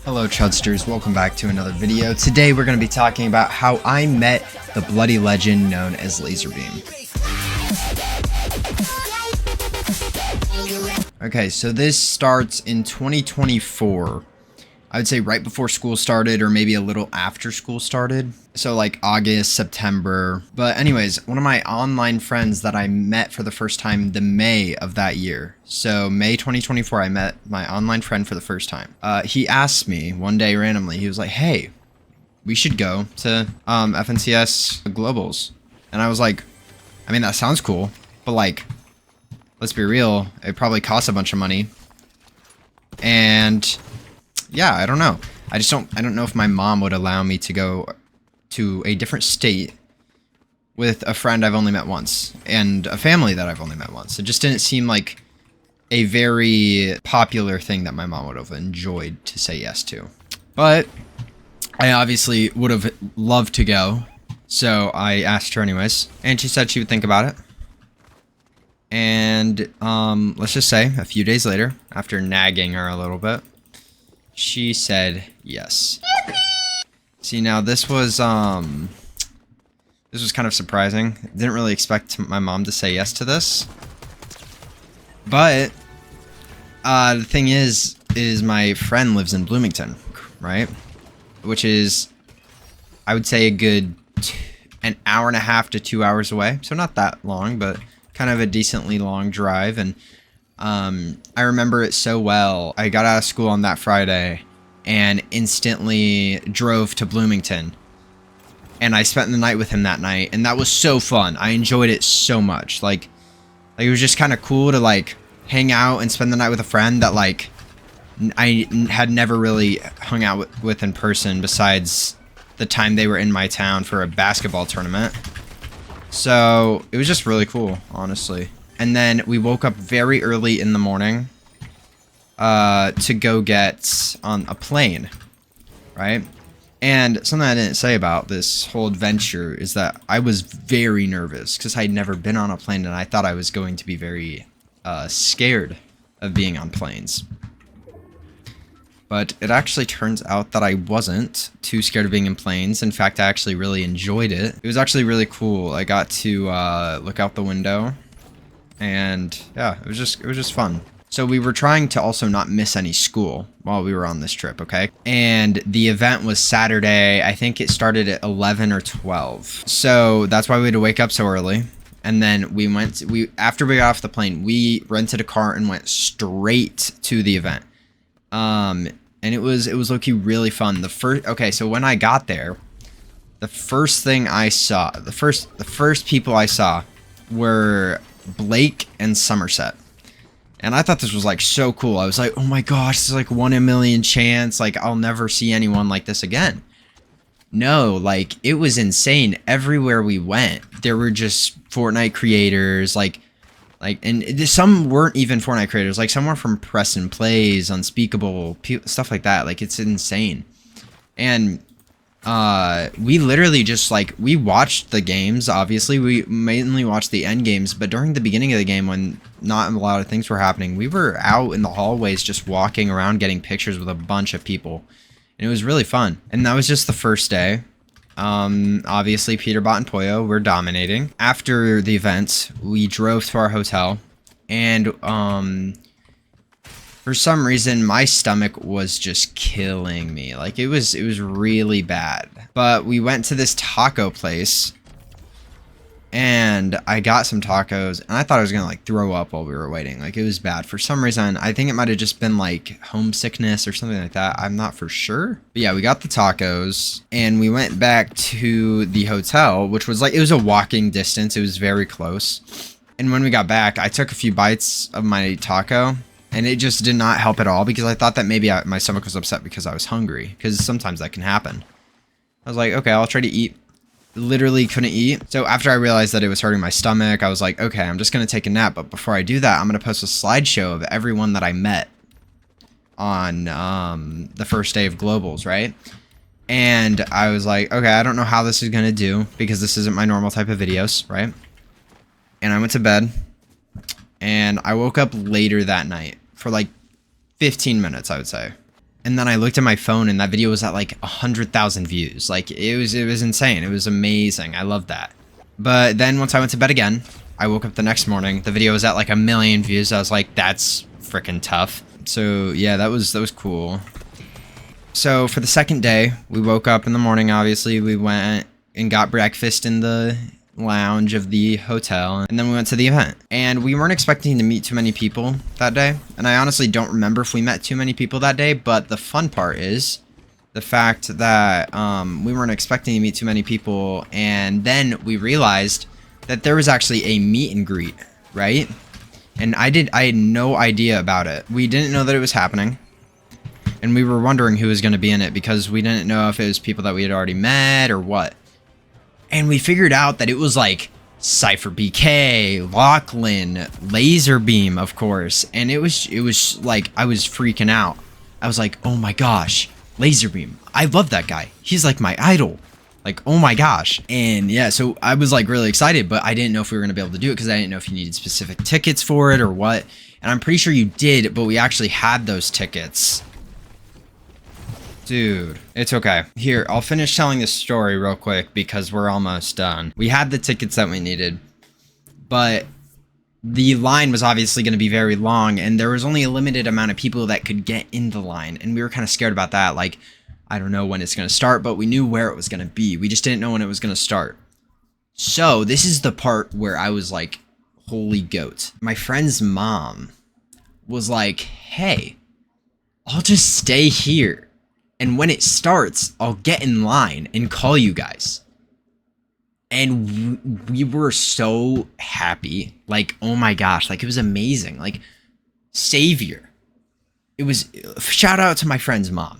Hello Chudsters, welcome back to another video. Today we're going to be talking about how I met the bloody legend known as LazarBeam. Okay, so this starts in 2024. I would say right before school started or maybe a little after school started. So like August, September. But anyways, one of my online friends that I met for the first time the May of that year. So May 2024, I met my online friend for the first time. He asked me one day randomly, he was like, hey, we should go to FNCS Globals. And I was like, I mean, that sounds cool, but like, let's be real, it probably costs a bunch of money. And yeah, I don't know. I don't know if my mom would allow me to go to a different state with a friend I've only met once and a family that I've only met once. It just didn't seem like a very popular thing that my mom would have enjoyed to say yes to. But I obviously would have loved to go, so I asked her anyways, and she said she would think about it. And let's just say a few days later, after nagging her a little bit, she said yes. See, now this was kind of surprising. Didn't really expect my mom to say yes to this. But the thing is my friend lives in Bloomington, right? Which is, I would say, a good an hour and a half to 2 hours away. So not that long, but kind of a decently long drive. And I remember it so well. I got out of school on that Friday and instantly drove to Bloomington. And I spent the night with him that night, and that was so fun. I enjoyed it so much. Like it was just kind of cool to like hang out and spend the night with a friend that like I had never really hung out with in person besides the time they were in my town for a basketball tournament. So it was just really cool, honestly. And then we woke up very early in the morning to go get on a plane, right? And something I didn't say about this whole adventure is that I was very nervous because I'd never been on a plane, and I thought I was going to be very scared of being on planes. But it actually turns out that I wasn't too scared of being in planes. In fact, I actually really enjoyed it. It was actually really cool. I got to look out the window. And yeah, it was just fun. So we were trying to also not miss any school while we were on this trip, okay? And the event was Saturday. I think it started at 11 or 12. So that's why we had to wake up so early. And then after we got off the plane, we rented a car and went straight to the event. And it was low-key really fun. So when I got there, the first thing I saw, the first people I saw were Blake and Somerset. And I thought this was like so cool. I was like, oh my gosh, this is like 1 in a million chance. Like, I'll never see anyone like this again. No, like, it was insane. Everywhere we went, there were just Fortnite creators, and some weren't even Fortnite creators. Like, some were from Press and Plays, Unspeakable, stuff like that. Like, it's insane. And we literally just, like, we watched the games, obviously. We mainly watched the end games, but during the beginning of the game, when not a lot of things were happening, we were out in the hallways just walking around getting pictures with a bunch of people. And it was really fun. And that was just the first day. Obviously, Peterbot and Poyo were dominating. After the event, we drove to our hotel, and for some reason, my stomach was just killing me. Like, it was really bad. But we went to this taco place, and I got some tacos, and I thought I was gonna like throw up while we were waiting. Like, it was bad. For some reason, I think it might have just been like homesickness or something like that. I'm not for sure. But yeah, we got the tacos, and we went back to the hotel, which was like, it was a walking distance. It was very close. And when we got back, I took a few bites of my taco, and it just did not help at all because I thought that maybe my stomach was upset because I was hungry, because sometimes that can happen. I was like, okay, I'll try to eat. Literally couldn't eat. So after I realized that it was hurting my stomach, I was like, okay, I'm just going to take a nap. But before I do that, I'm going to post a slideshow of everyone that I met on the first day of Globals, right? And I was like, okay, I don't know how this is going to do because this isn't my normal type of videos, right? And I went to bed, and I woke up later that night for like 15 minutes, I would say. And then I looked at my phone and that video was at like 100,000 views. Like it was insane. It was amazing. I loved that. But then once I went to bed again, I woke up the next morning. The video was at like 1,000,000 views. I was like, that's freaking tough. So yeah, that was cool. So for the second day, we woke up in the morning. Obviously, we went and got breakfast in the lounge of the hotel, and then we went to the event. And we weren't expecting to meet too many people that day, and I honestly don't remember if we met too many people that day, but the fun part is the fact that we weren't expecting to meet too many people, and then we realized that there was actually a meet and greet, right? And I had no idea about it. We didn't know that it was happening, and we were wondering who was going to be in it because we didn't know if it was people that we had already met or what. And we figured out that it was like Cypher BK, Lachlan, LazarBeam, of course. And it was like, I was freaking out. I was like, oh my gosh, LazarBeam. I love that guy. He's like my idol. Like, oh my gosh. And yeah, so I was like really excited, but I didn't know if we were going to be able to do it because I didn't know if you needed specific tickets for it or what. And I'm pretty sure you did, but we actually had those tickets. Dude, it's okay. Here, I'll finish telling this story real quick because we're almost done. We had the tickets that we needed, but the line was obviously going to be very long, and there was only a limited amount of people that could get in the line, and we were kind of scared about that. Like, I don't know when it's going to start, but we knew where it was going to be. We just didn't know when it was going to start. So, this is the part where I was like, holy goat. My friend's mom was like, hey, I'll just stay here. And when it starts, I'll get in line and call you guys. And we were so happy. Like, oh my gosh, like it was amazing. Like, savior. It was, shout out to my friend's mom.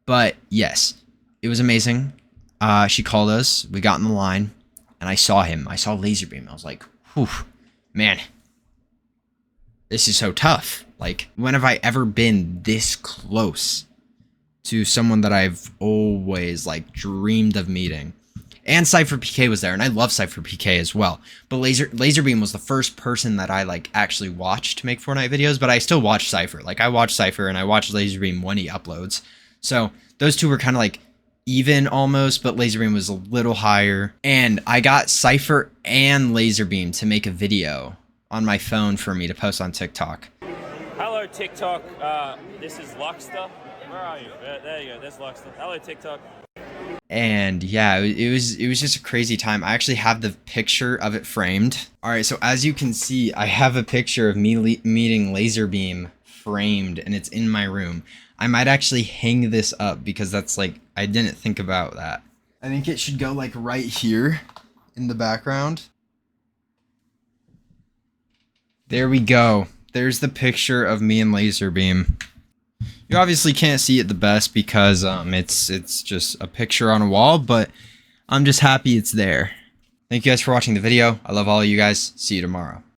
But yes, it was amazing. She called us, we got in the line, and I saw him. I saw LazarBeam. I was like, whew, man, this is so tough. Like, when have I ever been this close to someone that I've always like dreamed of meeting? And Cypher PK was there, and I love Cypher PK as well. But LazarBeam was the first person that I like actually watched to make Fortnite videos, but I still watch Cypher. Like, I watch Cypher and I watch LazarBeam when he uploads. So those two were kind of like even almost, but LazarBeam was a little higher. And I got Cypher and LazarBeam to make a video on my phone for me to post on TikTok. Hello, TikTok. This is Luxter. Where are you? There you go. There's Luxter. Hello, TikTok. And yeah, it was just a crazy time. I actually have the picture of it framed. All right, so as you can see, I have a picture of me meeting LazarBeam framed, and it's in my room. I might actually hang this up because that's like, I didn't think about that. I think it should go like right here in the background. There we go. There's the picture of me and LazarBeam. You obviously can't see it the best because it's just a picture on a wall, but I'm just happy it's there. Thank you guys for watching the video. I love all of you guys. See you tomorrow.